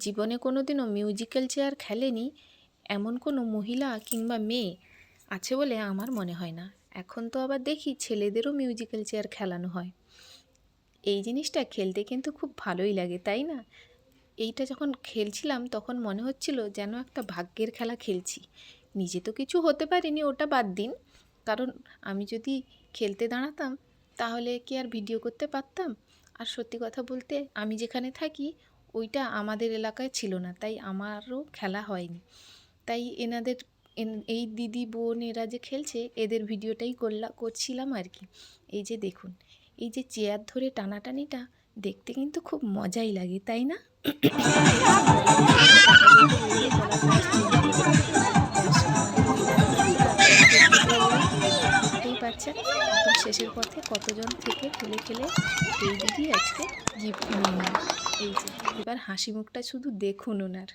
জীবনে কোনোদিনও musical chair খেলেনি এমন কোনো মহিলা কিংবা মেয়ে আছে বলে আমার মনে হয় না। এখন তো আবার দেখি ছেলেদেরও মিউজিক্যাল চেয়ার খেলানো হয়। এই জিনিসটা খেলতে কিন্তু খুব ভালোই লাগে, তাই না? এইটা যখন খেলছিলাম তখন মনে হচ্ছিল যেন একটা ভাগ্যের খেলা খেলছি। নিজে তো কিছু হতে পারিনি, ওটা বাদ দিন। কারণ আমি যদি খেলতে দাঁড়াতাম তাহলে কি আর ভিডিও করতে পারতাম? আর সত্যি কথা বলতে আমি যেখানে থাকি ওইটা আমাদের এলাকায় ছিল না, তাই আমারও খেলা হয়নি। তাই এই দিদি বোন এরা যে খেলছে এদের ভিডিওটাই করছিলাম আর কি। এই যে দেখুন, এই যে চেয়ার ধরে টানাটানিটা দেখতে কিন্তু খুব মজাই লাগে, তাই না? দেখতেই পাচ্ছেন একদম শেষের পথে কতজন থেকে খেলে খেলে এই দিদি আজকে গিফট নিয়ে নিল। এই যে এবার হাসি মুখটা শুধু দেখুন ওনার।